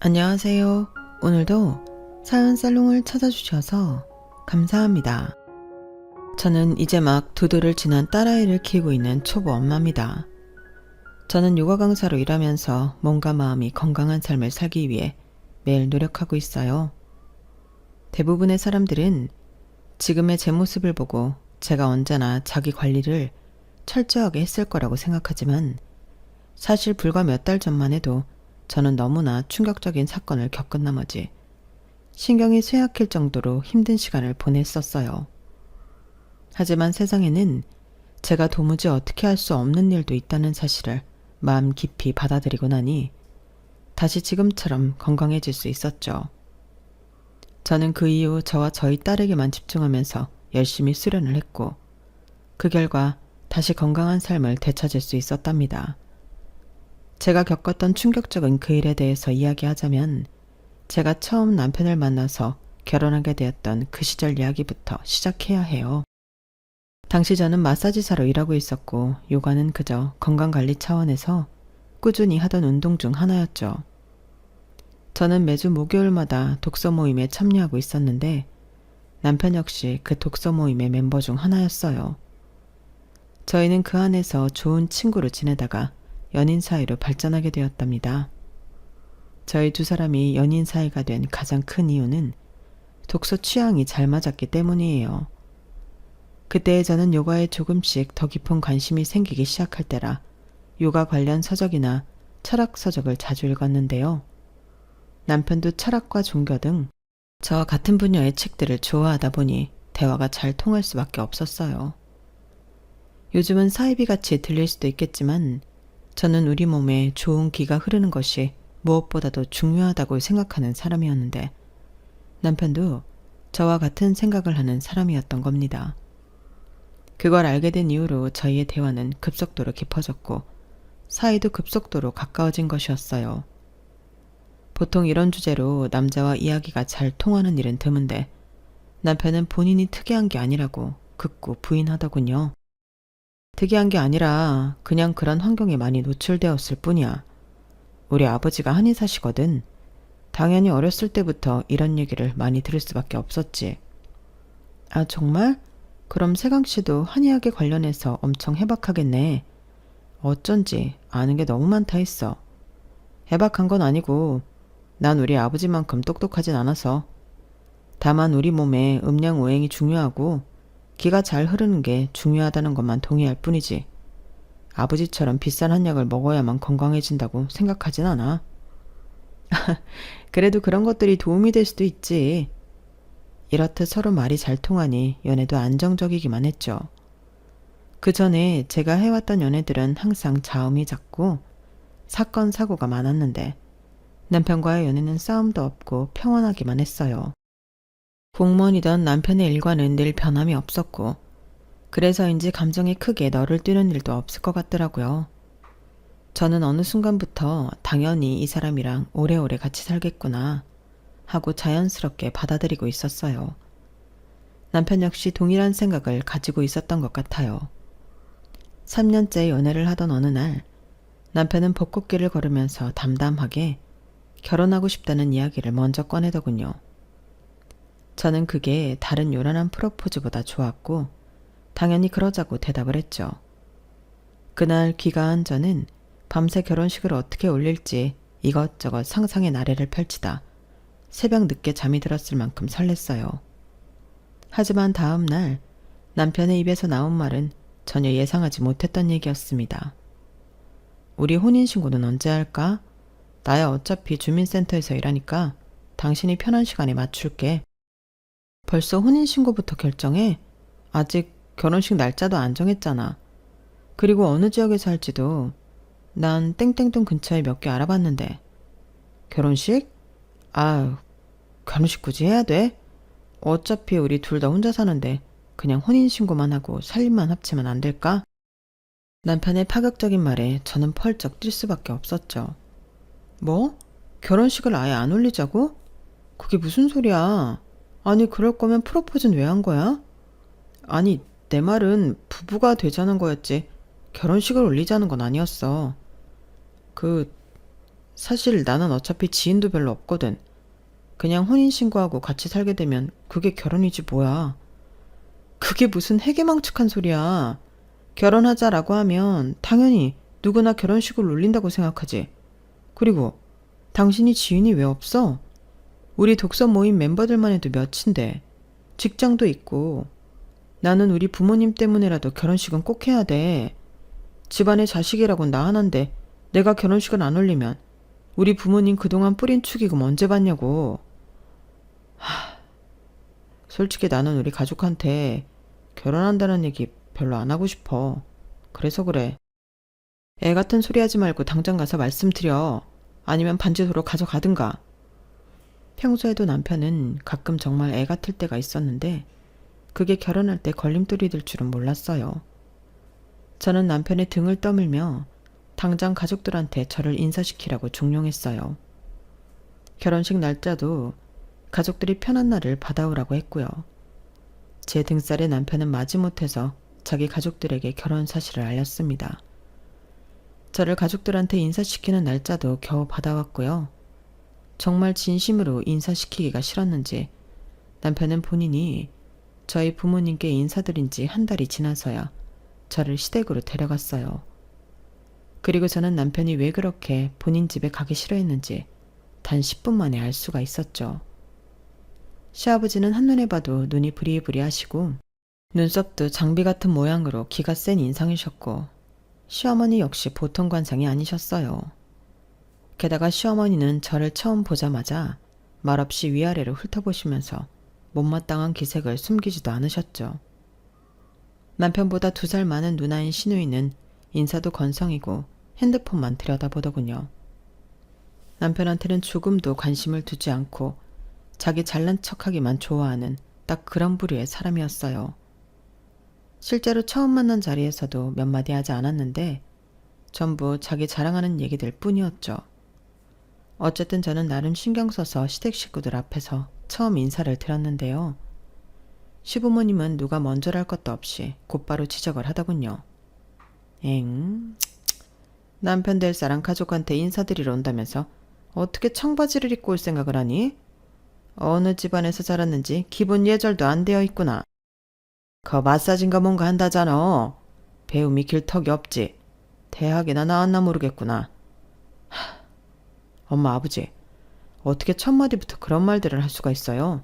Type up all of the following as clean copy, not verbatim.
안녕하세요. 오늘도 사연 살롱을 찾아주셔서 감사합니다. 저는 이제 막 2돌을 지난 딸아이를 키우고 있는 초보 엄마입니다. 저는 요가 강사로 일하면서 몸과 마음이 건강한 삶을 살기 위해 매일 노력하고 있어요. 대부분의 사람들은 지금의 제 모습을 보고 제가 언제나 자기 관리를 철저하게 했을 거라고 생각하지만 사실 불과 몇 달 전만 해도 저는 너무나 충격적인 사건을 겪은 나머지 신경이 쇠약할 정도로 힘든 시간을 보냈었어요. 하지만 세상에는 제가 도무지 어떻게 할 수 없는 일도 있다는 사실을 마음 깊이 받아들이고 나니 다시 지금처럼 건강해질 수 있었죠. 저는 그 이후 저와 저희 딸에게만 집중하면서 열심히 수련을 했고 그 결과 다시 건강한 삶을 되찾을 수 있었답니다. 제가 겪었던 충격적인 그 일에 대해서 이야기하자면 제가 처음 남편을 만나서 결혼하게 되었던 그 시절 이야기부터 시작해야 해요. 당시 저는 마사지사로 일하고 있었고 요가는 그저 건강관리 차원에서 꾸준히 하던 운동 중 하나였죠. 저는 매주 목요일마다 독서 모임에 참여하고 있었는데 남편 역시 그 독서 모임의 멤버 중 하나였어요. 저희는 그 안에서 좋은 친구로 지내다가 연인 사이로 발전하게 되었답니다. 저희 두 사람이 연인 사이가 된 가장 큰 이유는 독서 취향이 잘 맞았기 때문이에요. 그때 저는 요가에 조금씩 더 깊은 관심이 생기기 시작할 때라 요가 관련 서적이나 철학 서적을 자주 읽었는데요. 남편도 철학과 종교 등 저와 같은 분야의 책들을 좋아하다 보니 대화가 잘 통할 수밖에 없었어요. 요즘은 사이비 같이 들릴 수도 있겠지만 저는 우리 몸에 좋은 기가 흐르는 것이 무엇보다도 중요하다고 생각하는 사람이었는데 남편도 저와 같은 생각을 하는 사람이었던 겁니다. 그걸 알게 된 이후로 저희의 대화는 급속도로 깊어졌고 사이도 급속도로 가까워진 것이었어요. 보통 이런 주제로 남자와 이야기가 잘 통하는 일은 드문데 남편은 본인이 특이한 게 아니라고 극구 부인하더군요. 특이한 게 아니라 그냥 그런 환경에 많이 노출되었을 뿐이야. 우리 아버지가 한의사시거든. 당연히 어렸을 때부터 이런 얘기를 많이 들을 수밖에 없었지. 아, 정말? 그럼 세강 씨도 한의학에 관련해서 엄청 해박하겠네. 어쩐지 아는 게 너무 많다 했어. 해박한 건 아니고 난 우리 아버지만큼 똑똑하진 않아서. 다만 우리 몸에 음양오행이 중요하고 기가 잘 흐르는 게 중요하다는 것만 동의할 뿐이지. 아버지처럼 비싼 한약을 먹어야만 건강해진다고 생각하진 않아. 그래도 그런 것들이 도움이 될 수도 있지. 이렇듯 서로 말이 잘 통하니 연애도 안정적이기만 했죠. 그 전에 제가 해왔던 연애들은 항상 자음이 잦고 사건 사고가 많았는데 남편과의 연애는 싸움도 없고 평온하기만 했어요. 공무원이던 남편의 일과는 늘 변함이 없었고 그래서인지 감정이 크게 너를 뛰는 일도 없을 것 같더라고요. 저는 어느 순간부터 당연히 이 사람이랑 오래오래 같이 살겠구나 하고 자연스럽게 받아들이고 있었어요. 남편 역시 동일한 생각을 가지고 있었던 것 같아요. 3년째 연애를 하던 어느 날 남편은 벚꽃길을 걸으면서 담담하게 결혼하고 싶다는 이야기를 먼저 꺼내더군요. 저는 그게 다른 요란한 프로포즈보다 좋았고 당연히 그러자고 대답을 했죠. 그날 귀가한 저는 밤새 결혼식을 어떻게 올릴지 이것저것 상상의 나래를 펼치다 새벽 늦게 잠이 들었을 만큼 설렜어요. 하지만 다음 날 남편의 입에서 나온 말은 전혀 예상하지 못했던 얘기였습니다. 우리 혼인신고는 언제 할까? 나야 어차피 주민센터에서 일하니까 당신이 편한 시간에 맞출게. 벌써 혼인신고부터 결정해? 아직 결혼식 날짜도 안 정했잖아. 그리고 어느 지역에 살지도 난 땡땡동 근처에 몇 개 알아봤는데. 결혼식? 아유, 결혼식 굳이 해야 돼? 어차피 우리 둘 다 혼자 사는데 그냥 혼인신고만 하고 살림만 합치면 안 될까? 남편의 파격적인 말에 저는 펄쩍 뛸 수밖에 없었죠. 뭐? 결혼식을 아예 안 올리자고? 그게 무슨 소리야? 아니, 그럴 거면 프로포즈는 왜 한 거야? 아니, 내 말은 부부가 되자는 거였지 결혼식을 올리자는 건 아니었어. 사실 나는 어차피 지인도 별로 없거든. 그냥 혼인신고하고 같이 살게 되면 그게 결혼이지 뭐야. 그게 무슨 해괴망측한 소리야. 결혼하자라고 하면 당연히 누구나 결혼식을 올린다고 생각하지. 그리고 당신이 지인이 왜 없어? 우리 독서 모임 멤버들만 해도 몇인데. 직장도 있고. 나는 우리 부모님 때문에라도 결혼식은 꼭 해야 돼. 집안에 자식이라곤 나 하나인데 내가 결혼식을 안 올리면 우리 부모님 그동안 뿌린 축의금 언제 받냐고. 솔직히 나는 우리 가족한테 결혼한다는 얘기 별로 안 하고 싶어. 그래서 그래. 애 같은 소리 하지 말고 당장 가서 말씀드려. 아니면 반지 도로 가져가든가. 평소에도 남편은 가끔 정말 애 같을 때가 있었는데 그게 결혼할 때 걸림돌이 될 줄은 몰랐어요. 저는 남편의 등을 떠밀며 당장 가족들한테 저를 인사시키라고 종용했어요. 결혼식 날짜도 가족들이 편한 날을 받아오라고 했고요. 제 등살에 남편은 마지못해서 자기 가족들에게 결혼 사실을 알렸습니다. 저를 가족들한테 인사시키는 날짜도 겨우 받아왔고요. 정말 진심으로 인사시키기가 싫었는지 남편은 본인이 저희 부모님께 인사드린 지 한 달이 지나서야 저를 시댁으로 데려갔어요. 그리고 저는 남편이 왜 그렇게 본인 집에 가기 싫어했는지 단 10분 만에 알 수가 있었죠. 시아버지는 한눈에 봐도 눈이 부리부리하시고 눈썹도 장비 같은 모양으로 기가 센 인상이셨고 시어머니 역시 보통 관상이 아니셨어요. 게다가 시어머니는 저를 처음 보자마자 말없이 위아래로 훑어보시면서 못마땅한 기색을 숨기지도 않으셨죠. 남편보다 2살 많은 누나인 시누이는 인사도 건성이고 핸드폰만 들여다보더군요. 남편한테는 조금도 관심을 두지 않고 자기 잘난 척하기만 좋아하는 딱 그런 부류의 사람이었어요. 실제로 처음 만난 자리에서도 몇 마디 하지 않았는데 전부 자기 자랑하는 얘기들 뿐이었죠. 어쨌든 저는 나름 신경 써서 시댁 식구들 앞에서 처음 인사를 드렸는데요. 시부모님은 누가 먼저랄 것도 없이 곧바로 지적을 하더군요. 남편 될 사람 가족한테 인사드리러 온다면서 어떻게 청바지를 입고 올 생각을 하니? 어느 집안에서 자랐는지 기본 예절도 안 되어 있구나. 거 마사지인가 뭔가 한다잖아. 배움이 길턱이 없지. 대학이나 나왔나 모르겠구나. 엄마 아버지, 어떻게 첫 마디부터 그런 말들을 할 수가 있어요?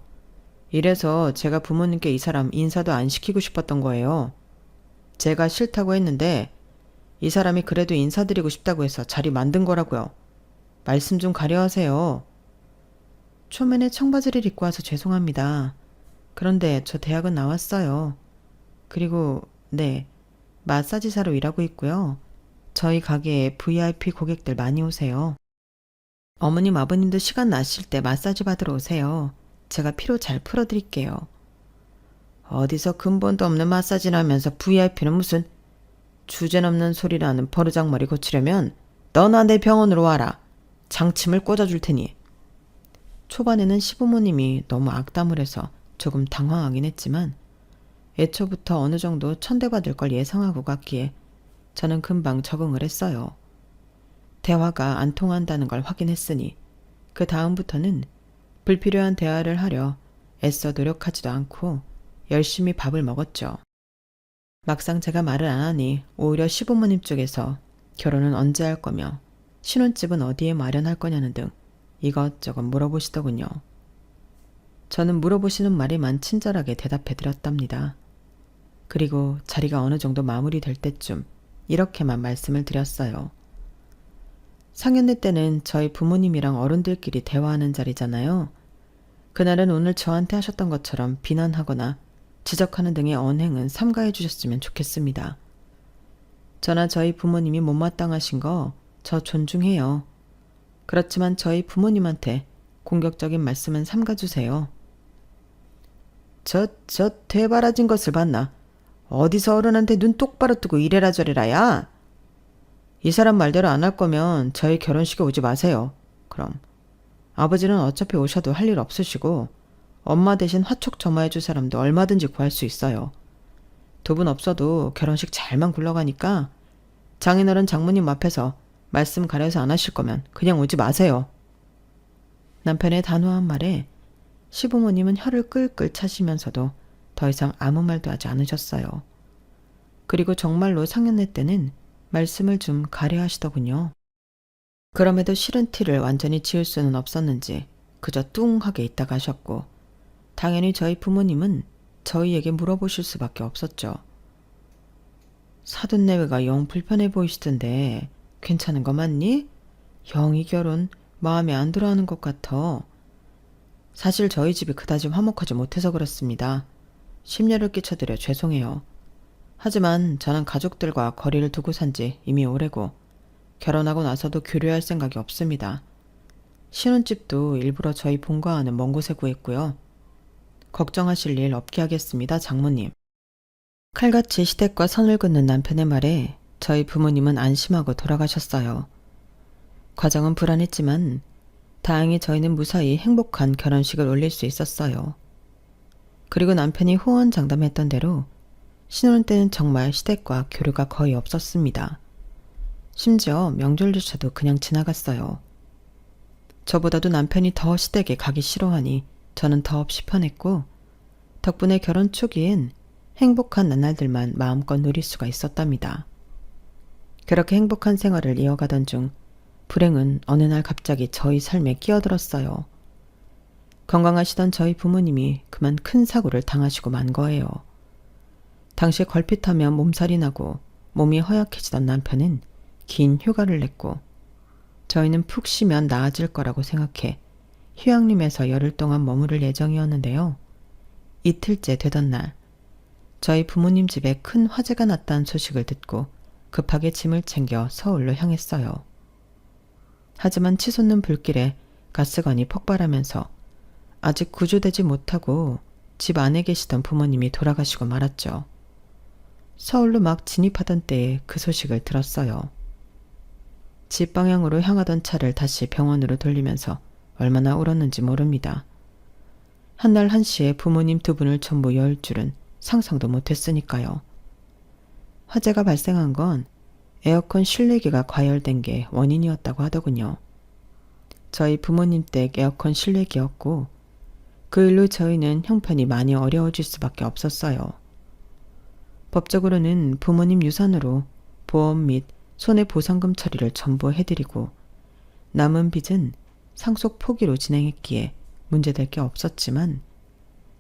이래서 제가 부모님께 이 사람 인사도 안 시키고 싶었던 거예요. 제가 싫다고 했는데 이 사람이 그래도 인사드리고 싶다고 해서 자리 만든 거라고요. 말씀 좀 가려하세요. 초면에 청바지를 입고 와서 죄송합니다. 그런데 저 대학은 나왔어요. 그리고 네, 마사지사로 일하고 있고요. 저희 가게에 VIP 고객들 많이 오세요. 어머님 아버님도 시간 나실 때 마사지 받으러 오세요. 제가 피로 잘 풀어드릴게요. 어디서 근본도 없는 마사지를 하면서 VIP는 무슨 주제넘는 소리라는 버르장머리 고치려면 너나 내 병원으로 와라. 장침을 꽂아줄 테니. 초반에는 시부모님이 너무 악담을 해서 조금 당황하긴 했지만 애초부터 어느 정도 천대받을 걸 예상하고 갔기에 저는 금방 적응을 했어요. 대화가 안 통한다는 걸 확인했으니 그 다음부터는 불필요한 대화를 하려 애써 노력하지도 않고 열심히 밥을 먹었죠. 막상 제가 말을 안 하니 오히려 시부모님 쪽에서 결혼은 언제 할 거며 신혼집은 어디에 마련할 거냐는 등 이것저것 물어보시더군요. 저는 물어보시는 말에만 친절하게 대답해드렸답니다. 그리고 자리가 어느 정도 마무리될 때쯤 이렇게만 말씀을 드렸어요. 상견례 때는 저희 부모님이랑 어른들끼리 대화하는 자리잖아요. 그날은 오늘 저한테 하셨던 것처럼 비난하거나 지적하는 등의 언행은 삼가해 주셨으면 좋겠습니다. 저나 저희 부모님이 못마땅하신 거 저 존중해요. 그렇지만 저희 부모님한테 공격적인 말씀은 삼가주세요. 저 대바라진 것을 봤나? 어디서 어른한테 눈 똑바로 뜨고 이래라 저래라야? 이 사람 말대로 안 할 거면 저희 결혼식에 오지 마세요. 그럼 아버지는 어차피 오셔도 할 일 없으시고 엄마 대신 화촉 점화해줄 사람도 얼마든지 구할 수 있어요. 두 분 없어도 결혼식 잘만 굴러가니까 장인어른 장모님 앞에서 말씀 가려서 안 하실 거면 그냥 오지 마세요. 남편의 단호한 말에 시부모님은 혀를 끌끌 차시면서도 더 이상 아무 말도 하지 않으셨어요. 그리고 정말로 상견례 때는 말씀을 좀 가려 하시더군요. 그럼에도 싫은 티를 완전히 지울 수는 없었는지 그저 뚱하게 있다가 하셨고, 당연히 저희 부모님은 저희에게 물어보실 수밖에 없었죠. 사돈내외가 영 불편해 보이시던데 괜찮은 거 맞니? 영 이 결혼 마음에 안 들어하는 것 같아. 사실 저희 집이 그다지 화목하지 못해서 그렇습니다. 심려를 끼쳐드려 죄송해요. 하지만 저는 가족들과 거리를 두고 산 지 이미 오래고 결혼하고 나서도 교류할 생각이 없습니다. 신혼집도 일부러 저희 본가와는 먼 곳에 구했고요. 걱정하실 일 없게 하겠습니다, 장모님. 칼같이 시댁과 선을 긋는 남편의 말에 저희 부모님은 안심하고 돌아가셨어요. 과정은 불안했지만 다행히 저희는 무사히 행복한 결혼식을 올릴 수 있었어요. 그리고 남편이 호언장담했던 대로 신혼 때는 정말 시댁과 교류가 거의 없었습니다. 심지어 명절조차도 그냥 지나갔어요. 저보다도 남편이 더 시댁에 가기 싫어하니 저는 더없이 편했고, 덕분에 결혼 초기엔 행복한 나날들만 마음껏 누릴 수가 있었답니다. 그렇게 행복한 생활을 이어가던 중 불행은 어느 날 갑자기 저희 삶에 끼어들었어요. 건강하시던 저희 부모님이 그만 큰 사고를 당하시고 만 거예요. 당시 걸핏하면 몸살이 나고 몸이 허약해지던 남편은 긴 휴가를 냈고, 저희는 푹 쉬면 나아질 거라고 생각해 휴양림에서 열흘 동안 머무를 예정이었는데요. 이틀째 되던 날, 저희 부모님 집에 큰 화재가 났다는 소식을 듣고 급하게 짐을 챙겨 서울로 향했어요. 하지만 치솟는 불길에 가스관이 폭발하면서 아직 구조되지 못하고 집 안에 계시던 부모님이 돌아가시고 말았죠. 서울로 막 진입하던 때에 그 소식을 들었어요. 집 방향으로 향하던 차를 다시 병원으로 돌리면서 얼마나 울었는지 모릅니다. 한날 한시에 부모님 두 분을 전부 열 줄은 상상도 못했으니까요. 화재가 발생한 건 에어컨 실내기가 과열된 게 원인이었다고 하더군요. 저희 부모님 댁 에어컨 실내기였고, 그 일로 저희는 형편이 많이 어려워질 수밖에 없었어요. 법적으로는 부모님 유산으로 보험 및 손해보상금 처리를 전부 해드리고, 남은 빚은 상속 포기로 진행했기에 문제될 게 없었지만,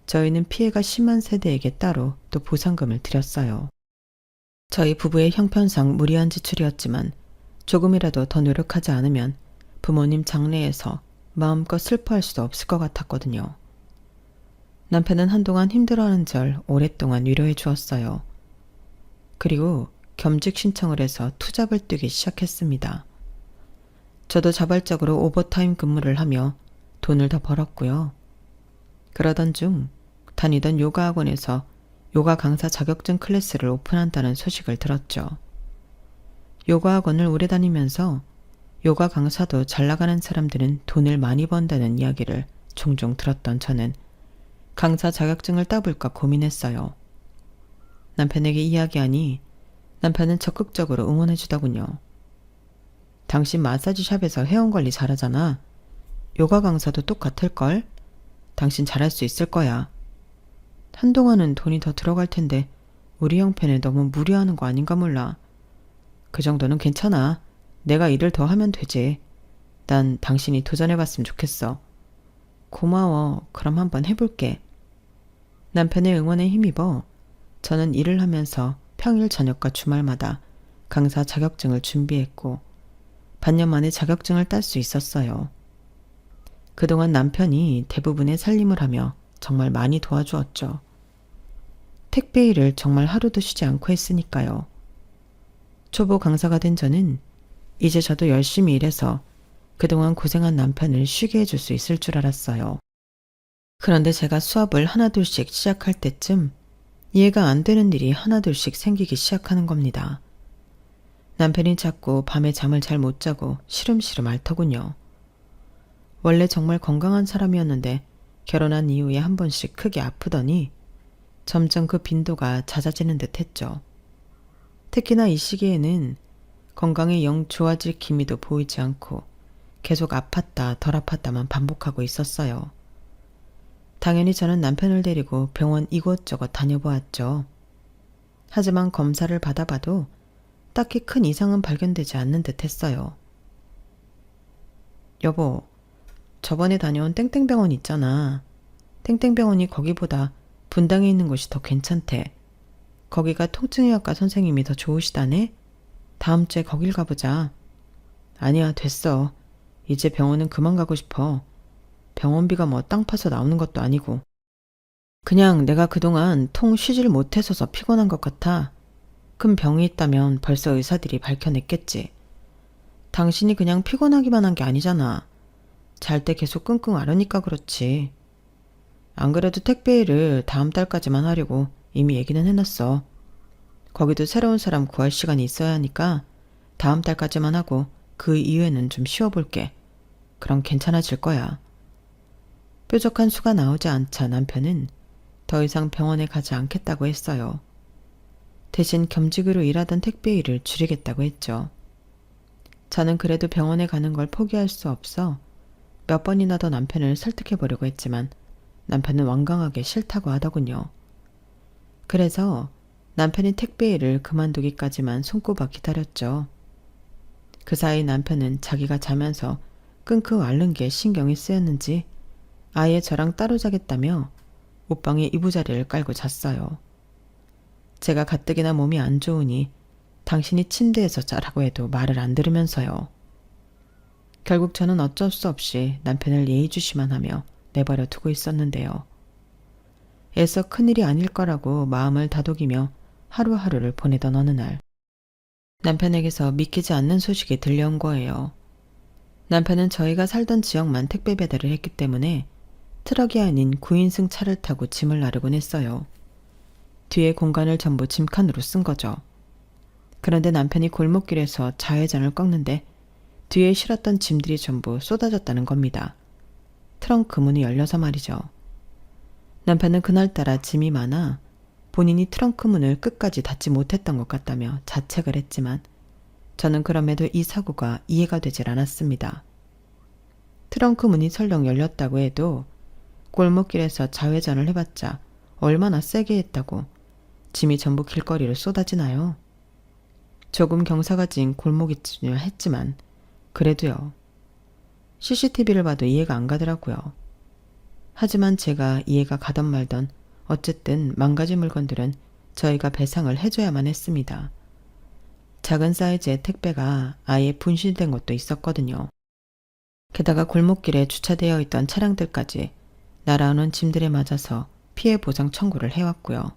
저희는 피해가 심한 세대에게 따로 또 보상금을 드렸어요. 저희 부부의 형편상 무리한 지출이었지만 조금이라도 더 노력하지 않으면 부모님 장례에서 마음껏 슬퍼할 수도 없을 것 같았거든요. 남편은 한동안 힘들어하는 절 오랫동안 위로해 주었어요. 그리고 겸직 신청을 해서 투잡을 뛰기 시작했습니다. 저도 자발적으로 오버타임 근무를 하며 돈을 더 벌었고요. 그러던 중 다니던 요가 학원에서 요가 강사 자격증 클래스를 오픈한다는 소식을 들었죠. 요가 학원을 오래 다니면서 요가 강사도 잘 나가는 사람들은 돈을 많이 번다는 이야기를 종종 들었던 저는 강사 자격증을 따볼까 고민했어요. 남편에게 이야기하니 남편은 적극적으로 응원해 주더군요. 당신 마사지 샵에서 회원관리 잘하잖아. 요가 강사도 똑같을걸? 당신 잘할 수 있을 거야. 한동안은 돈이 더 들어갈 텐데 우리 형편에 너무 무리하는 거 아닌가 몰라. 그 정도는 괜찮아. 내가 일을 더 하면 되지. 난 당신이 도전해봤으면 좋겠어. 고마워. 그럼 한번 해볼게. 남편의 응원에 힘입어 저는 일을 하면서 평일 저녁과 주말마다 강사 자격증을 준비했고 반년 만에 자격증을 딸 수 있었어요. 그동안 남편이 대부분의 살림을 하며 정말 많이 도와주었죠. 택배 일을 정말 하루도 쉬지 않고 했으니까요. 초보 강사가 된 저는 이제 저도 열심히 일해서 그동안 고생한 남편을 쉬게 해줄 수 있을 줄 알았어요. 그런데 제가 수업을 하나둘씩 시작할 때쯤 이해가 안 되는 일이 하나둘씩 생기기 시작하는 겁니다. 남편이 자꾸 밤에 잠을 잘 못 자고 시름시름 앓더군요. 원래 정말 건강한 사람이었는데 결혼한 이후에 한 번씩 크게 아프더니 점점 그 빈도가 잦아지는 듯 했죠. 특히나 이 시기에는 건강이 영 좋아질 기미도 보이지 않고 계속 아팠다 덜 아팠다만 반복하고 있었어요. 당연히 저는 남편을 데리고 병원 이곳저곳 다녀보았죠. 하지만 검사를 받아봐도 딱히 큰 이상은 발견되지 않는 듯 했어요. 여보, 저번에 다녀온 땡땡병원 있잖아. 땡땡병원이 거기보다 분당에 있는 곳이 더 괜찮대. 거기가 통증의학과 선생님이 더 좋으시다네? 다음 주에 거길 가보자. 아니야, 됐어. 이제 병원은 그만 가고 싶어. 병원비가 뭐 땅 파서 나오는 것도 아니고. 그냥 내가 그동안 통 쉬질 못해서서 피곤한 것 같아. 큰 병이 있다면 벌써 의사들이 밝혀냈겠지. 당신이 그냥 피곤하기만 한 게 아니잖아. 잘 때 계속 끙끙 앓으니까 그렇지. 안 그래도 택배일을 다음 달까지만 하려고 이미 얘기는 해놨어. 거기도 새로운 사람 구할 시간이 있어야 하니까 다음 달까지만 하고 그 이후에는 좀 쉬어볼게. 그럼 괜찮아질 거야. 뾰족한 수가 나오지 않자 남편은 더 이상 병원에 가지 않겠다고 했어요. 대신 겸직으로 일하던 택배 일을 줄이겠다고 했죠. 저는 그래도 병원에 가는 걸 포기할 수 없어 몇 번이나 더 남편을 설득해보려고 했지만 남편은 완강하게 싫다고 하더군요. 그래서 남편이 택배 일을 그만두기까지만 손꼽아 기다렸죠. 그 사이 남편은 자기가 자면서 끙끙 앓는 게 신경이 쓰였는지 아예 저랑 따로 자겠다며 옷방에 이부자리를 깔고 잤어요. 제가 가뜩이나 몸이 안 좋으니 당신이 침대에서 자라고 해도 말을 안 들으면서요. 결국 저는 어쩔 수 없이 남편을 예의주시만 하며 내버려 두고 있었는데요. 애써 큰일이 아닐 거라고 마음을 다독이며 하루하루를 보내던 어느 날 남편에게서 믿기지 않는 소식이 들려온 거예요. 남편은 저희가 살던 지역만 택배 배달을 했기 때문에 트럭이 아닌 9인승 차를 타고 짐을 나르곤 했어요. 뒤에 공간을 전부 짐칸으로 쓴 거죠. 그런데 남편이 골목길에서 좌회전을 꺾는데 뒤에 실었던 짐들이 전부 쏟아졌다는 겁니다. 트렁크 문이 열려서 말이죠. 남편은 그날따라 짐이 많아 본인이 트렁크 문을 끝까지 닫지 못했던 것 같다며 자책을 했지만 저는 그럼에도 이 사고가 이해가 되질 않았습니다. 트렁크 문이 설령 열렸다고 해도 골목길에서 좌회전을 해봤자 얼마나 세게 했다고 짐이 전부 길거리로 쏟아지나요? 조금 경사가 진 골목이쯤이야 했지만 그래도요. CCTV를 봐도 이해가 안 가더라고요. 하지만 제가 이해가 가던 말던 어쨌든 망가진 물건들은 저희가 배상을 해줘야만 했습니다. 작은 사이즈의 택배가 아예 분실된 것도 있었거든요. 게다가 골목길에 주차되어 있던 차량들까지 날아오는 짐들에 맞아서 피해 보상 청구를 해왔고요.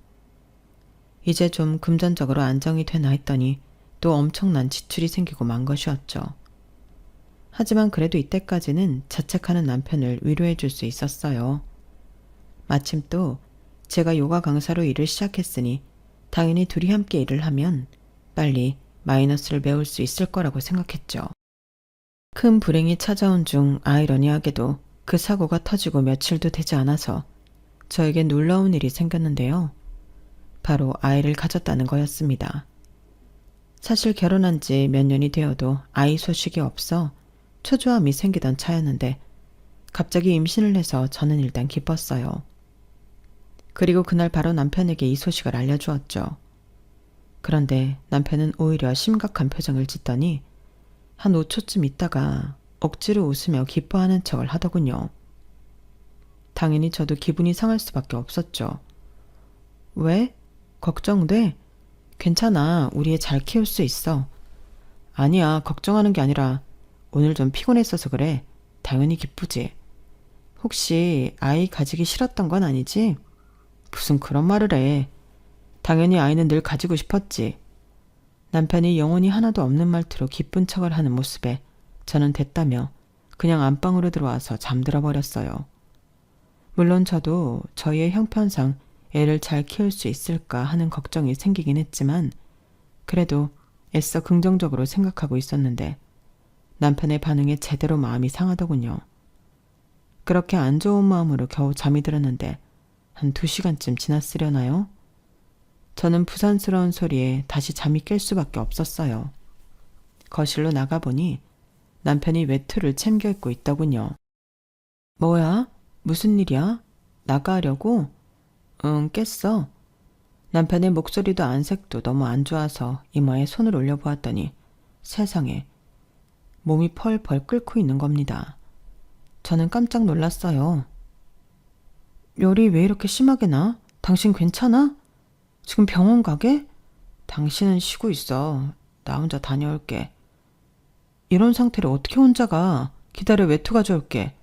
이제 좀 금전적으로 안정이 되나 했더니 또 엄청난 지출이 생기고 만 것이었죠. 하지만 그래도 이때까지는 자책하는 남편을 위로해 줄 수 있었어요. 마침 또 제가 요가 강사로 일을 시작했으니 당연히 둘이 함께 일을 하면 빨리 마이너스를 메울 수 있을 거라고 생각했죠. 큰 불행이 찾아온 중 아이러니하게도 그 사고가 터지고 며칠도 되지 않아서 저에게 놀라운 일이 생겼는데요. 바로 아이를 가졌다는 거였습니다. 사실 결혼한 지 몇 년이 되어도 아이 소식이 없어 초조함이 생기던 차였는데 갑자기 임신을 해서 저는 일단 기뻤어요. 그리고 그날 바로 남편에게 이 소식을 알려주었죠. 그런데 남편은 오히려 심각한 표정을 짓더니 한 5초쯤 있다가 억지로 웃으며 기뻐하는 척을 하더군요. 당연히 저도 기분이 상할 수밖에 없었죠. 왜? 걱정돼? 괜찮아. 우리 애 잘 키울 수 있어. 아니야. 걱정하는 게 아니라 오늘 좀 피곤했어서 그래. 당연히 기쁘지. 혹시 아이 가지기 싫었던 건 아니지? 무슨 그런 말을 해. 당연히 아이는 늘 가지고 싶었지. 남편이 영혼이 하나도 없는 말투로 기쁜 척을 하는 모습에 저는 됐다며 그냥 안방으로 들어와서 잠들어 버렸어요. 물론 저도 저희의 형편상 애를 잘 키울 수 있을까 하는 걱정이 생기긴 했지만 그래도 애써 긍정적으로 생각하고 있었는데 남편의 반응에 제대로 마음이 상하더군요. 그렇게 안 좋은 마음으로 겨우 잠이 들었는데 한 2시간쯤 지났으려나요? 저는 부산스러운 소리에 다시 잠이 깰 수밖에 없었어요. 거실로 나가보니 남편이 외투를 챙겨 입고 있더군요. 뭐야? 무슨 일이야? 나가려고? 응, 깼어. 남편의 목소리도 안색도 너무 안 좋아서 이마에 손을 올려보았더니 세상에 몸이 펄펄 끓고 있는 겁니다. 저는 깜짝 놀랐어요. 열이 왜 이렇게 심하게 나? 당신 괜찮아? 지금 병원 가게? 당신은 쉬고 있어. 나 혼자 다녀올게. 이런 상태를 어떻게 혼자 가? 기다려, 외투 가져올게.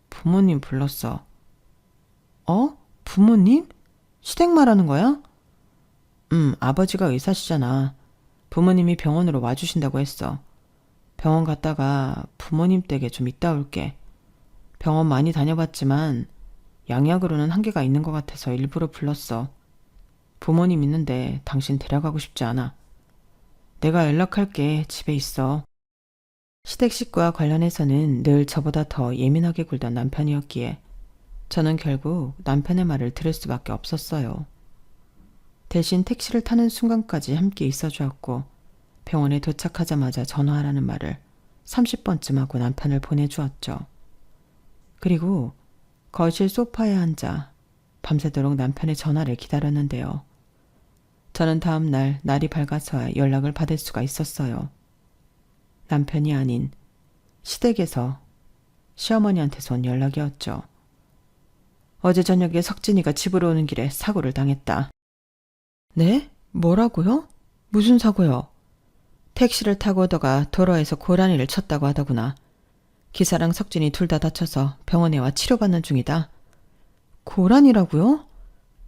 부모님 불렀어. 어? 부모님? 시댁 말하는 거야? 아버지가 의사시잖아. 부모님이 병원으로 와주신다고 했어. 병원 갔다가 부모님 댁에 좀 있다 올게. 병원 많이 다녀봤지만 양약으로는 한계가 있는 것 같아서 일부러 불렀어. 부모님 있는데 당신 데려가고 싶지 않아. 내가 연락할게. 집에 있어. 시댁 식구와 관련해서는 늘 저보다 더 예민하게 굴던 남편이었기에 저는 결국 남편의 말을 들을 수밖에 없었어요. 대신 택시를 타는 순간까지 함께 있어주었고 병원에 도착하자마자 전화하라는 말을 30번쯤 하고 남편을 보내주었죠. 그리고 거실 소파에 앉아 밤새도록 남편의 전화를 기다렸는데요. 저는 다음 날 날이 밝아서야 연락을 받을 수가 있었어요. 남편이 아닌 시댁에서 시어머니한테서 온 연락이었죠. 어제 저녁에 석진이가 집으로 오는 길에 사고를 당했다. 네? 뭐라고요? 무슨 사고요? 택시를 타고 오다가 도로에서 고라니를 쳤다고 하더구나. 기사랑 석진이 둘 다 다쳐서 병원에 와 치료받는 중이다. 고라니라고요?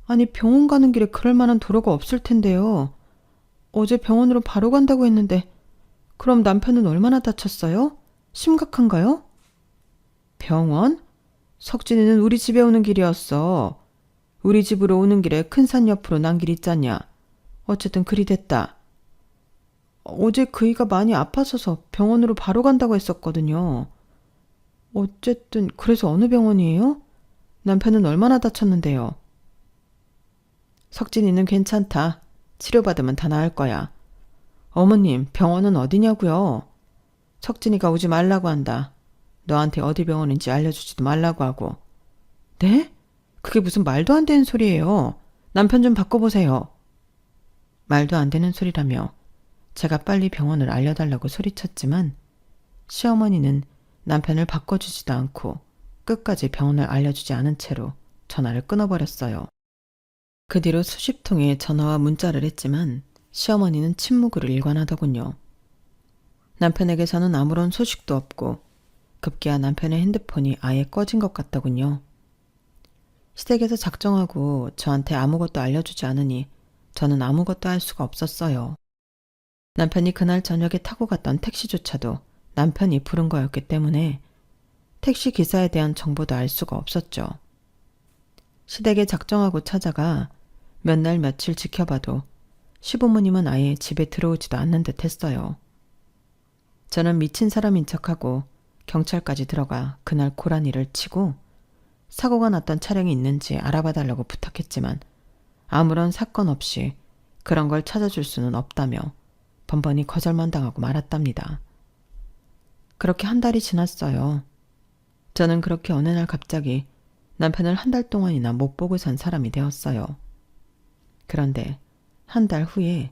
아니 병원 가는 길에 그럴 만한 도로가 없을 텐데요. 어제 병원으로 바로 간다고 했는데 그럼 남편은 얼마나 다쳤어요? 심각한가요? 병원? 석진이는 우리 집에 오는 길이었어. 우리 집으로 오는 길에 큰 산 옆으로 난 길 있잖냐. 어쨌든 그리 됐다. 어제 그이가 많이 아파서서 병원으로 바로 간다고 했었거든요. 어쨌든 그래서 어느 병원이에요? 남편은 얼마나 다쳤는데요? 석진이는 괜찮다. 치료받으면 다 나을 거야. 어머님, 병원은 어디냐고요? 석진이가 오지 말라고 한다. 너한테 어디 병원인지 알려주지도 말라고 하고. 네? 그게 무슨 말도 안 되는 소리예요. 남편 좀 바꿔보세요. 말도 안 되는 소리라며 제가 빨리 병원을 알려달라고 소리쳤지만 시어머니는 남편을 바꿔주지도 않고 끝까지 병원을 알려주지 않은 채로 전화를 끊어버렸어요. 그 뒤로 수십 통의 전화와 문자를 했지만 시어머니는 침묵을 일관하더군요. 남편에게서는 아무런 소식도 없고 급기야 남편의 핸드폰이 아예 꺼진 것 같더군요. 시댁에서 작정하고 저한테 아무것도 알려주지 않으니 저는 아무것도 할 수가 없었어요. 남편이 그날 저녁에 타고 갔던 택시조차도 남편이 부른 거였기 때문에 택시 기사에 대한 정보도 알 수가 없었죠. 시댁에 작정하고 찾아가 몇 날 며칠 지켜봐도 시부모님은 아예 집에 들어오지도 않는 듯 했어요. 저는 미친 사람인 척하고 경찰까지 들어가 그날 고라니를 치고 사고가 났던 차량이 있는지 알아봐달라고 부탁했지만 아무런 사건 없이 그런 걸 찾아줄 수는 없다며 번번이 거절만 당하고 말았답니다. 그렇게 한 달이 지났어요. 저는 그렇게 어느 날 갑자기 남편을 한 달 동안이나 못 보고 산 사람이 되었어요. 그런데 한 달 후에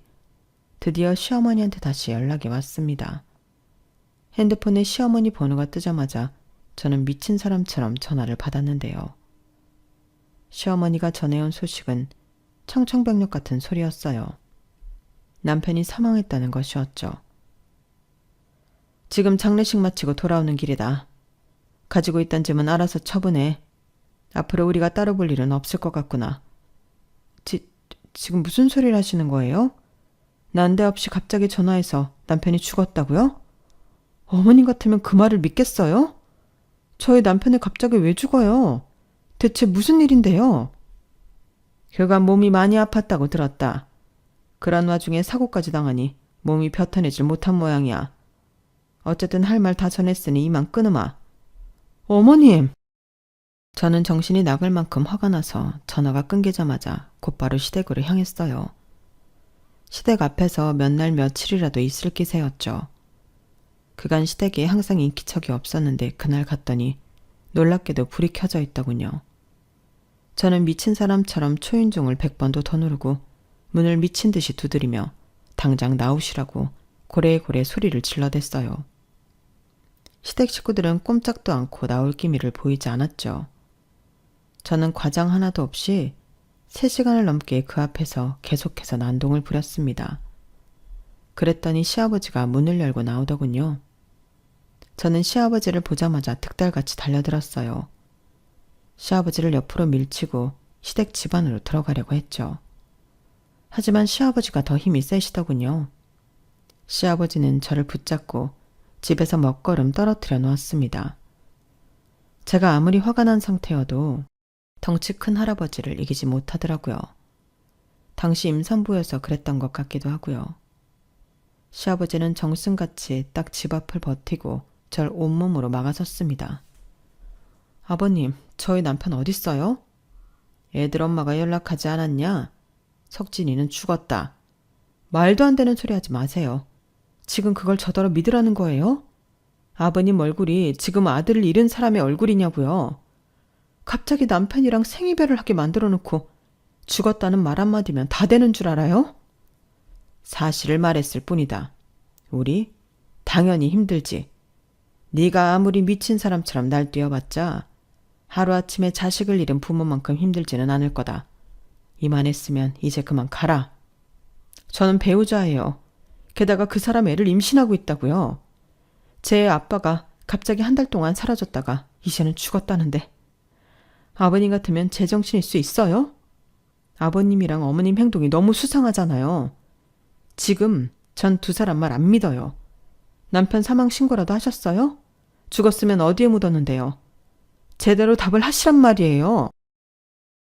드디어 시어머니한테 다시 연락이 왔습니다. 핸드폰에 시어머니 번호가 뜨자마자 저는 미친 사람처럼 전화를 받았는데요. 시어머니가 전해온 소식은 청천벽력 같은 소리였어요. 남편이 사망했다는 것이었죠. 지금 장례식 마치고 돌아오는 길이다. 가지고 있던 짐은 알아서 처분해. 앞으로 우리가 따로 볼 일은 없을 것 같구나. 지금 무슨 소리를 하시는 거예요? 난데없이 갑자기 전화해서 남편이 죽었다고요? 어머님 같으면 그 말을 믿겠어요? 저희 남편이 갑자기 왜 죽어요? 대체 무슨 일인데요? 그간 몸이 많이 아팠다고 들었다. 그런 와중에 사고까지 당하니 몸이 벼터내질 못한 모양이야. 어쨌든 할 말 다 전했으니 이만 끊으마. 어머님! 저는 정신이 나갈 만큼 화가 나서 전화가 끊기자마자 곧바로 시댁으로 향했어요. 시댁 앞에서 몇 날 며칠이라도 있을 기세였죠. 그간 시댁에 항상 인기척이 없었는데 그날 갔더니 놀랍게도 불이 켜져 있더군요. 저는 미친 사람처럼 초인종을 100번도 더 누르고 문을 미친 듯이 두드리며 당장 나오시라고 고래고래 소리를 질러댔어요. 시댁 식구들은 꼼짝도 않고 나올 기미를 보이지 않았죠. 저는 과장 하나도 없이 3시간을 넘게 그 앞에서 계속해서 난동을 부렸습니다. 그랬더니 시아버지가 문을 열고 나오더군요. 저는 시아버지를 보자마자 득달같이 달려들었어요. 시아버지를 옆으로 밀치고 시댁 집 안으로 들어가려고 했죠. 하지만 시아버지가 더 힘이 세시더군요. 시아버지는 저를 붙잡고 집에서 먹거름 떨어뜨려 놓았습니다. 제가 아무리 화가 난 상태여도 덩치 큰 할아버지를 이기지 못하더라고요. 당시 임산부여서 그랬던 것 같기도 하고요. 시아버지는 정승같이 딱 집 앞을 버티고 절 온몸으로 막아섰습니다. 아버님, 저희 남편 어딨어요? 애들 엄마가 연락하지 않았냐? 석진이는 죽었다. 말도 안 되는 소리 하지 마세요. 지금 그걸 저더러 믿으라는 거예요? 아버님 얼굴이 지금 아들을 잃은 사람의 얼굴이냐고요. 갑자기 남편이랑 생이별을 하게 만들어 놓고 죽었다는 말 한마디면 다 되는 줄 알아요? 사실을 말했을 뿐이다. 우리 당연히 힘들지. 네가 아무리 미친 사람처럼 날뛰어봤자 하루아침에 자식을 잃은 부모만큼 힘들지는 않을 거다. 이만했으면 이제 그만 가라. 저는 배우자예요. 게다가 그 사람 애를 임신하고 있다고요. 제 아빠가 갑자기 한 달 동안 사라졌다가 이제는 죽었다는데 아버님 같으면 제정신일 수 있어요? 아버님이랑 어머님 행동이 너무 수상하잖아요. 지금 전 두 사람 말 안 믿어요. 남편 사망 신고라도 하셨어요? 죽었으면 어디에 묻었는데요? 제대로 답을 하시란 말이에요.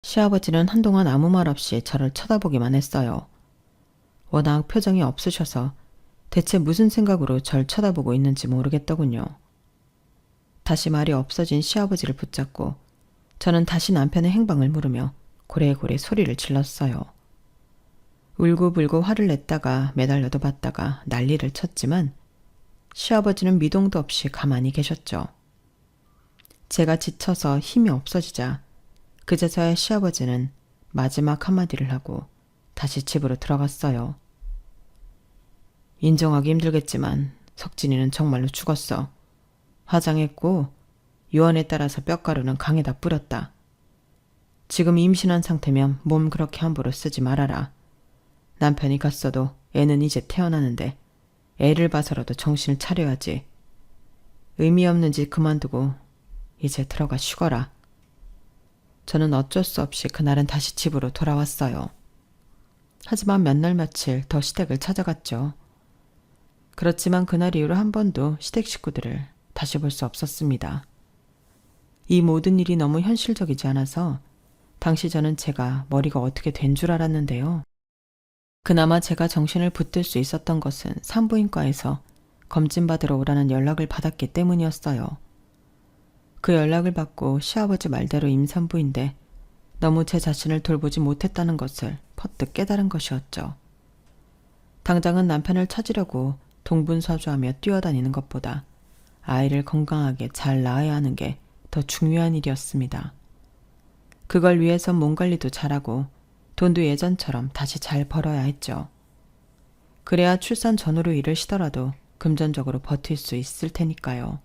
시아버지는 한동안 아무 말 없이 저를 쳐다보기만 했어요. 워낙 표정이 없으셔서 대체 무슨 생각으로 절 쳐다보고 있는지 모르겠더군요. 다시 말이 없어진 시아버지를 붙잡고 저는 다시 남편의 행방을 물으며 고래고래 소리를 질렀어요. 울고불고 화를 냈다가 매달려도 봤다가 난리를 쳤지만 시아버지는 미동도 없이 가만히 계셨죠. 제가 지쳐서 힘이 없어지자 그제서야 시아버지는 마지막 한마디를 하고 다시 집으로 들어갔어요. 인정하기 힘들겠지만 석진이는 정말로 죽었어. 화장했고 유언에 따라서 뼈가루는 강에다 뿌렸다. 지금 임신한 상태면 몸 그렇게 함부로 쓰지 말아라. 남편이 갔어도 애는 이제 태어나는데 애를 봐서라도 정신을 차려야지. 의미 없는 짓 그만두고 이제 들어가 쉬거라. 저는 어쩔 수 없이 그날은 다시 집으로 돌아왔어요. 하지만 몇 날 며칠 더 시댁을 찾아갔죠. 그렇지만 그날 이후로 한 번도 시댁 식구들을 다시 볼 수 없었습니다. 이 모든 일이 너무 현실적이지 않아서 당시 저는 제가 머리가 어떻게 된 줄 알았는데요. 그나마 제가 정신을 붙들 수 있었던 것은 산부인과에서 검진받으러 오라는 연락을 받았기 때문이었어요. 그 연락을 받고 시아버지 말대로 임산부인데 너무 제 자신을 돌보지 못했다는 것을 퍼뜩 깨달은 것이었죠. 당장은 남편을 찾으려고 동분서주하며 뛰어다니는 것보다 아이를 건강하게 잘 낳아야 하는 게 더 중요한 일이었습니다. 그걸 위해선 몸 관리도 잘하고 돈도 예전처럼 다시 잘 벌어야 했죠. 그래야 출산 전후로 일을 쉬더라도 금전적으로 버틸 수 있을 테니까요.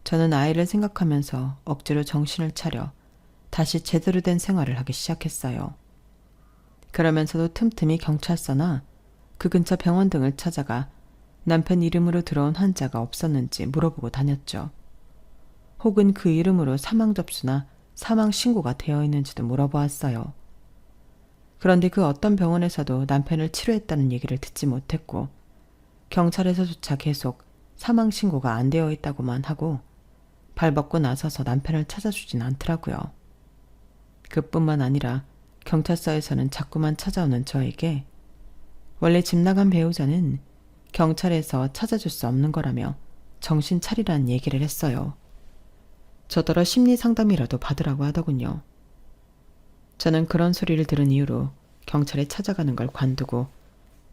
저는 아이를 생각하면서 억지로 정신을 차려 다시 제대로 된 생활을 하기 시작했어요. 그러면서도 틈틈이 경찰서나 그 근처 병원 등을 찾아가 남편 이름으로 들어온 환자가 없었는지 물어보고 다녔죠. 혹은 그 이름으로 사망 접수나 사망 신고가 되어 있는지도 물어보았어요. 그런데 그 어떤 병원에서도 남편을 치료했다는 얘기를 듣지 못했고 경찰에서조차 계속 사망 신고가 안 되어 있다고만 하고 발벗고 나서서 남편을 찾아주진 않더라고요. 그뿐만 아니라 경찰서에서는 자꾸만 찾아오는 저에게 원래 집 나간 배우자는 경찰에서 찾아줄 수 없는 거라며 정신 차리라는 얘기를 했어요. 저더러 심리 상담이라도 받으라고 하더군요. 저는 그런 소리를 들은 이후로 경찰에 찾아가는 걸 관두고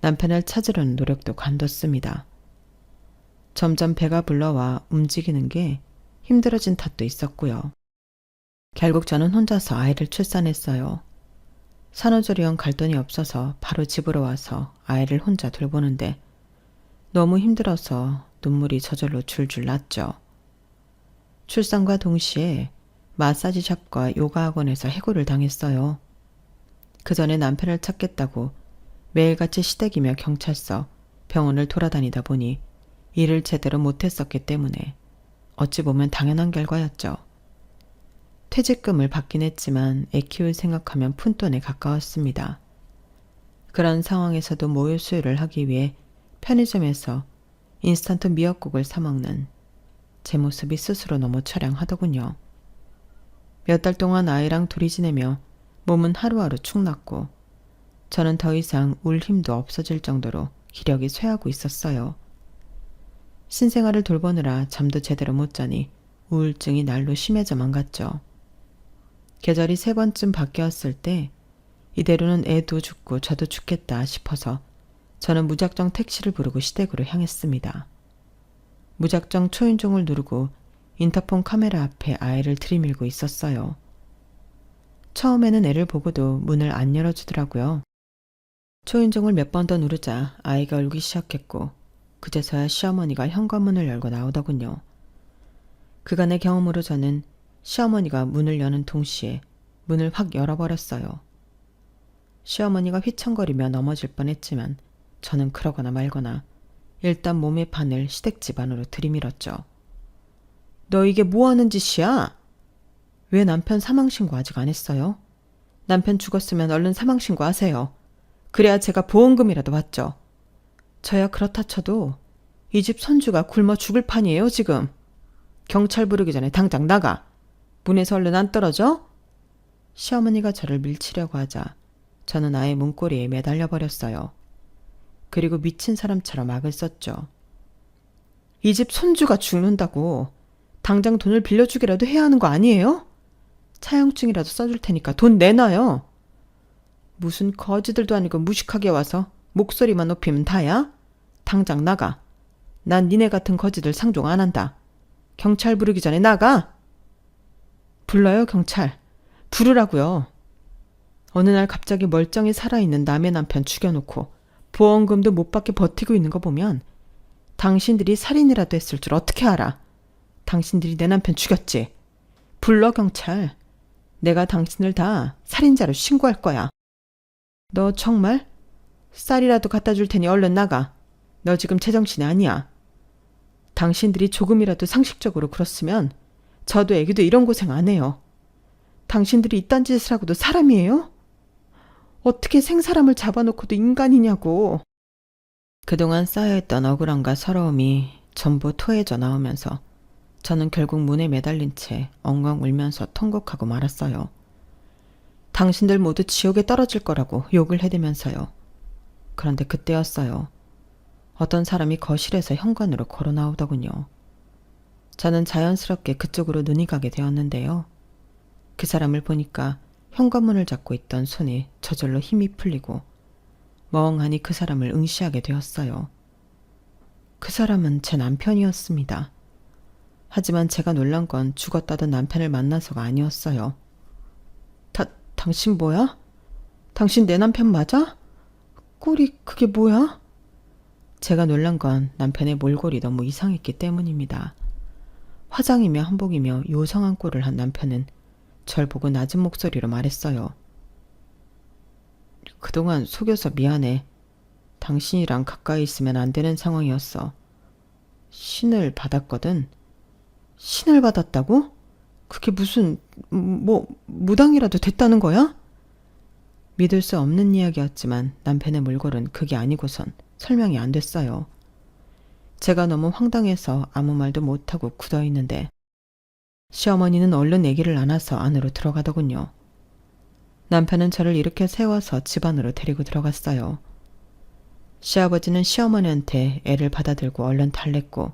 남편을 찾으려는 노력도 관뒀습니다. 점점 배가 불러와 움직이는 게 힘들어진 탓도 있었고요. 결국 저는 혼자서 아이를 출산했어요. 산후조리원 갈 돈이 없어서 바로 집으로 와서 아이를 혼자 돌보는데 너무 힘들어서 눈물이 저절로 줄줄 났죠. 출산과 동시에 마사지샵과 요가 학원에서 해고를 당했어요. 그 전에 남편을 찾겠다고 매일같이 시댁이며 경찰서, 병원을 돌아다니다 보니 일을 제대로 못했었기 때문에 어찌 보면 당연한 결과였죠. 퇴직금을 받긴 했지만 애 키울 생각하면 푼돈에 가까웠습니다. 그런 상황에서도 모유 수유를 하기 위해 편의점에서 인스턴트 미역국을 사 먹는 제 모습이 스스로 너무 처량하더군요. 몇 달 동안 아이랑 둘이 지내며 몸은 하루하루 축났고 저는 더 이상 울 힘도 없어질 정도로 기력이 쇠하고 있었어요. 신생아를 돌보느라 잠도 제대로 못 자니 우울증이 날로 심해져만 갔죠. 계절이 3번쯤 바뀌었을 때 이대로는 애도 죽고 저도 죽겠다 싶어서 저는 무작정 택시를 부르고 시댁으로 향했습니다. 무작정 초인종을 누르고 인터폰 카메라 앞에 아이를 들이밀고 있었어요. 처음에는 애를 보고도 문을 안 열어주더라고요. 초인종을 몇 번 더 누르자 아이가 울기 시작했고 그제서야 시어머니가 현관문을 열고 나오더군요. 그간의 경험으로 저는 시어머니가 문을 여는 동시에 문을 확 열어버렸어요. 시어머니가 휘청거리며 넘어질 뻔했지만 저는 그러거나 말거나 일단 몸의 판을 시댁집 안으로 들이밀었죠. 너 이게 뭐하는 짓이야? 왜 남편 사망신고 아직 안 했어요? 남편 죽었으면 얼른 사망신고 하세요. 그래야 제가 보험금이라도 받죠. 저야 그렇다 쳐도 이 집 손주가 굶어 죽을 판이에요 지금. 경찰 부르기 전에 당장 나가. 문에서 얼른 안 떨어져? 시어머니가 저를 밀치려고 하자 저는 아예 문고리에 매달려 버렸어요. 그리고 미친 사람처럼 악을 썼죠. 이 집 손주가 죽는다고 당장 돈을 빌려주기라도 해야 하는 거 아니에요? 차용증이라도 써줄 테니까 돈 내놔요. 무슨 거지들도 아니고 무식하게 와서 목소리만 높이면 다야? 당장 나가. 난 니네 같은 거지들 상종 안 한다. 경찰 부르기 전에 나가. 불러요 경찰. 부르라고요. 어느 날 갑자기 멀쩡히 살아있는 남의 남편 죽여놓고 보험금도 못 받게 버티고 있는 거 보면 당신들이 살인이라도 했을 줄 어떻게 알아? 당신들이 내 남편 죽였지? 불러 경찰. 내가 당신을 다 살인자로 신고할 거야. 너 정말? 쌀이라도 갖다 줄 테니 얼른 나가. 너 지금 제정신이 아니야. 당신들이 조금이라도 상식적으로 그렇으면 저도 애기도 이런 고생 안 해요. 당신들이 이딴 짓을 하고도 사람이에요? 어떻게 생사람을 잡아놓고도 인간이냐고. 그동안 쌓여있던 억울함과 서러움이 전부 토해져 나오면서 저는 결국 문에 매달린 채 엉엉 울면서 통곡하고 말았어요. 당신들 모두 지옥에 떨어질 거라고 욕을 해대면서요. 그런데 그때였어요. 어떤 사람이 거실에서 현관으로 걸어 나오더군요. 저는 자연스럽게 그쪽으로 눈이 가게 되었는데요. 그 사람을 보니까 현관문을 잡고 있던 손에 저절로 힘이 풀리고 멍하니 그 사람을 응시하게 되었어요. 그 사람은 제 남편이었습니다. 하지만 제가 놀란 건 죽었다던 남편을 만나서가 아니었어요. 당신 뭐야? 당신 내 남편 맞아? 꼴이 그게 뭐야? 제가 놀란 건 남편의 몰골이 너무 이상했기 때문입니다. 화장이며 한복이며 요상한 꼴을 한 남편은 절 보고 낮은 목소리로 말했어요. 그동안 속여서 미안해. 당신이랑 가까이 있으면 안 되는 상황이었어. 신을 받았거든. 신을 받았다고? 그게 무슨 무당이라도 됐다는 거야? 믿을 수 없는 이야기였지만 남편의 몰골은 그게 아니고선 설명이 안 됐어요. 제가 너무 황당해서 아무 말도 못하고 굳어있는데 시어머니는 얼른 아기를 안아서 안으로 들어가더군요. 남편은 저를 일으켜 세워서 집 안으로 데리고 들어갔어요. 시아버지는 시어머니한테 애를 받아들고 얼른 달랬고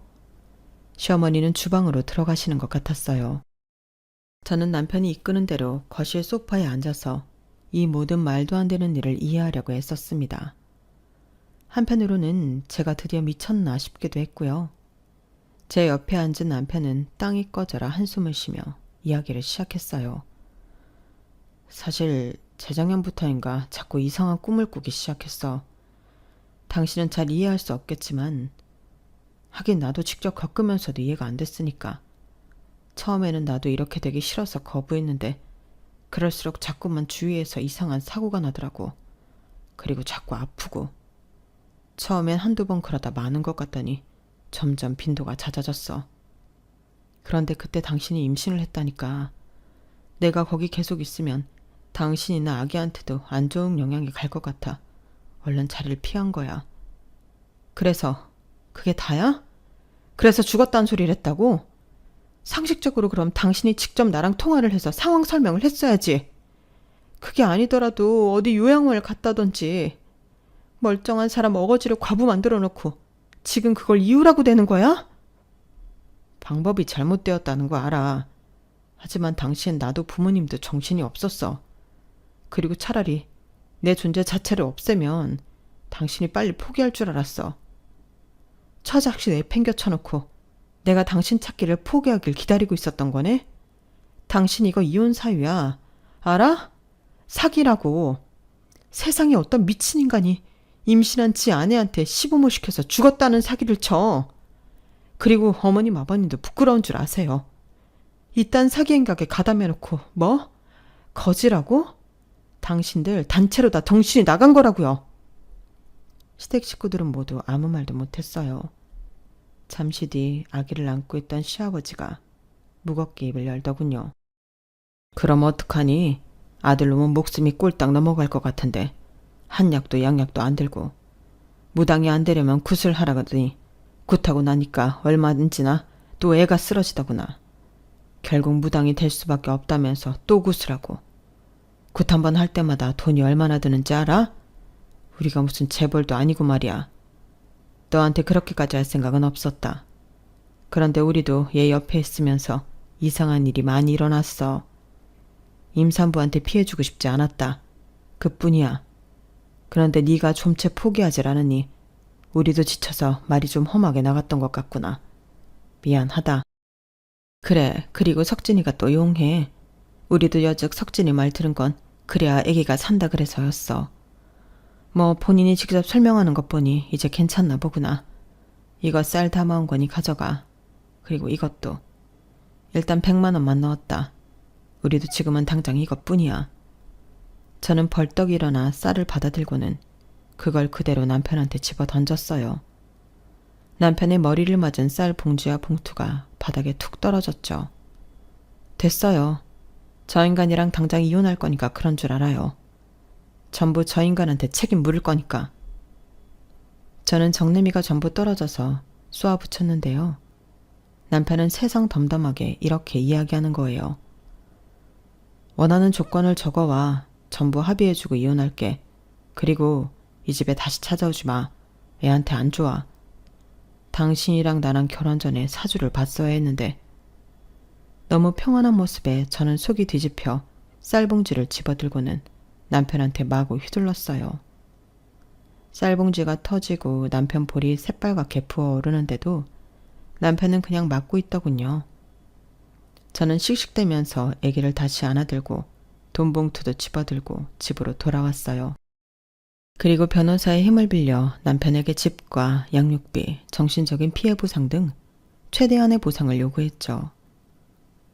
시어머니는 주방으로 들어가시는 것 같았어요. 저는 남편이 이끄는 대로 거실 소파에 앉아서 이 모든 말도 안 되는 일을 이해하려고 애썼습니다. 한편으로는 제가 드디어 미쳤나 싶기도 했고요. 제 옆에 앉은 남편은 땅이 꺼져라 한숨을 쉬며 이야기를 시작했어요. 사실 재작년부터인가 자꾸 이상한 꿈을 꾸기 시작했어. 당신은 잘 이해할 수 없겠지만 하긴 나도 직접 겪으면서도 이해가 안 됐으니까. 처음에는 나도 이렇게 되기 싫어서 거부했는데 그럴수록 자꾸만 주위에서 이상한 사고가 나더라고. 그리고 자꾸 아프고. 처음엔 한두 번 그러다 많은 것 같더니 점점 빈도가 잦아졌어. 그런데 그때 당신이 임신을 했다니까. 내가 거기 계속 있으면 당신이나 아기한테도 안 좋은 영향이 갈 것 같아 얼른 자리를 피한 거야. 그래서 그게 다야? 그래서 죽었다는 소리를 했다고? 상식적으로 그럼 당신이 직접 나랑 통화를 해서 상황 설명을 했어야지. 그게 아니더라도 어디 요양원을 갔다던지. 멀쩡한 사람 어거지로 과부 만들어 놓고 지금 그걸 이유라고 되는 거야? 방법이 잘못되었다는 거 알아. 하지만 당시엔 나도 부모님도 정신이 없었어. 그리고 차라리 내 존재 자체를 없애면 당신이 빨리 포기할 줄 알았어. 처작시 내팽겨 쳐놓고 내가 당신 찾기를 포기하길 기다리고 있었던 거네? 당신 이거 이혼 사유야. 알아? 사기라고. 세상에 어떤 미친 인간이 임신한 지 아내한테 시부모 시켜서 죽었다는 사기를 쳐. 그리고 어머님 아버님도 부끄러운 줄 아세요. 이딴 사기 행각에 가담해놓고 뭐? 거지라고? 당신들 단체로 다 정신이 나간 거라고요. 시댁 식구들은 모두 아무 말도 못했어요. 잠시 뒤 아기를 안고 있던 시아버지가 무겁게 입을 열더군요. 그럼 어떡하니? 아들놈은 목숨이 꼴딱 넘어갈 것 같은데 한약도 양약도 안 들고 무당이 안 되려면 굿을 하라 그러더니 굿하고 나니까 얼마든지나 또 애가 쓰러지더구나. 결국 무당이 될 수밖에 없다면서 또 굿을 하고. 굿 한 번 할 때마다 돈이 얼마나 드는지 알아? 우리가 무슨 재벌도 아니고 말이야. 너한테 그렇게까지 할 생각은 없었다. 그런데 우리도 얘 옆에 있으면서 이상한 일이 많이 일어났어. 임산부한테 피해주고 싶지 않았다. 그뿐이야. 그런데 네가 좀채 포기하질 않으니 우리도 지쳐서 말이 좀 험하게 나갔던 것 같구나. 미안하다. 그래, 그리고 석진이가 또 용해. 우리도 여즉 석진이 말 들은 건 그래야 아기가 산다 그래서였어. 뭐 본인이 직접 설명하는 것 보니 이제 괜찮나 보구나. 이거 쌀 담아온 거니 가져가. 그리고 이것도. 일단 100만 원만 넣었다. 우리도 지금은 당장 이것뿐이야. 저는 벌떡 일어나 쌀을 받아들고는 그걸 그대로 남편한테 집어 던졌어요. 남편의 머리를 맞은 쌀 봉지와 봉투가 바닥에 툭 떨어졌죠. 됐어요. 저 인간이랑 당장 이혼할 거니까 그런 줄 알아요. 전부 저 인간한테 책임 물을 거니까. 저는 정내미가 전부 떨어져서 쏘아붙였는데요. 남편은 세상 덤덤하게 이렇게 이야기하는 거예요. 원하는 조건을 적어와. 전부 합의해주고 이혼할게. 그리고 이 집에 다시 찾아오지 마. 애한테 안 좋아. 당신이랑 나랑 결혼 전에 사주를 봤어야 했는데. 너무 평안한 모습에 저는 속이 뒤집혀 쌀봉지를 집어들고는 남편한테 마구 휘둘렀어요. 쌀봉지가 터지고 남편 볼이 새빨갛게 부어오르는데도 남편은 그냥 맞고 있더군요. 저는 씩씩대면서 아기를 다시 안아들고 돈봉투도 집어들고 집으로 돌아왔어요. 그리고 변호사의 힘을 빌려 남편에게 집과 양육비, 정신적인 피해 보상 등 최대한의 보상을 요구했죠.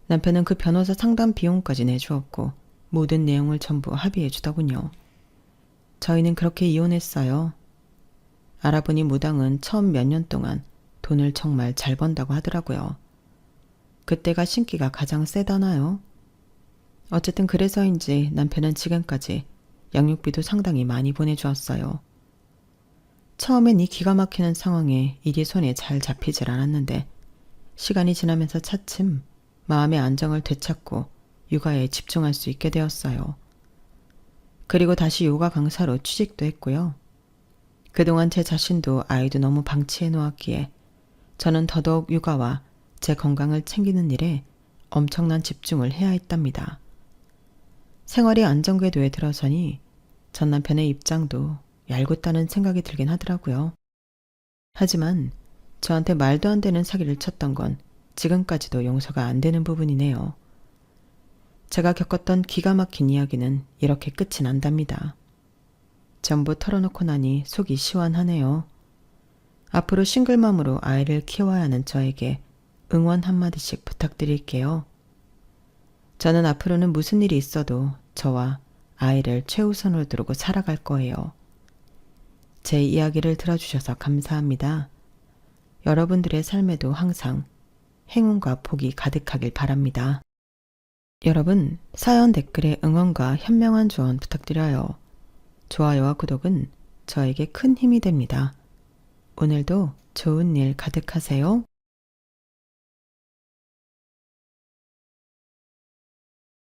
남편은 그 변호사 상담 비용까지 내주었고 모든 내용을 전부 합의해 주더군요. 저희는 그렇게 이혼했어요. 알아보니 무당은 처음 몇 년 동안 돈을 정말 잘 번다고 하더라고요. 그때가 신기가 가장 세다나요? 어쨌든 그래서인지 남편은 지금까지 양육비도 상당히 많이 보내주었어요. 처음엔 이 기가 막히는 상황에 일이 손에 잘 잡히질 않았는데 시간이 지나면서 차츰 마음의 안정을 되찾고 육아에 집중할 수 있게 되었어요. 그리고 다시 요가 강사로 취직도 했고요. 그동안 제 자신도 아이도 너무 방치해 놓았기에 저는 더더욱 육아와 제 건강을 챙기는 일에 엄청난 집중을 해야 했답니다. 생활이 안정궤도에 들어서니 전 남편의 입장도 얄궂다는 생각이 들긴 하더라고요. 하지만 저한테 말도 안 되는 사기를 쳤던 건 지금까지도 용서가 안 되는 부분이네요. 제가 겪었던 기가 막힌 이야기는 이렇게 끝이 난답니다. 전부 털어놓고 나니 속이 시원하네요. 앞으로 싱글맘으로 아이를 키워야 하는 저에게 응원 한마디씩 부탁드릴게요. 저는 앞으로는 무슨 일이 있어도 저와 아이를 최우선으로 두고 살아갈 거예요. 제 이야기를 들어주셔서 감사합니다. 여러분들의 삶에도 항상 행운과 복이 가득하길 바랍니다. 여러분, 사연 댓글에 응원과 현명한 조언 부탁드려요. 좋아요와 구독은 저에게 큰 힘이 됩니다. 오늘도 좋은 일 가득하세요.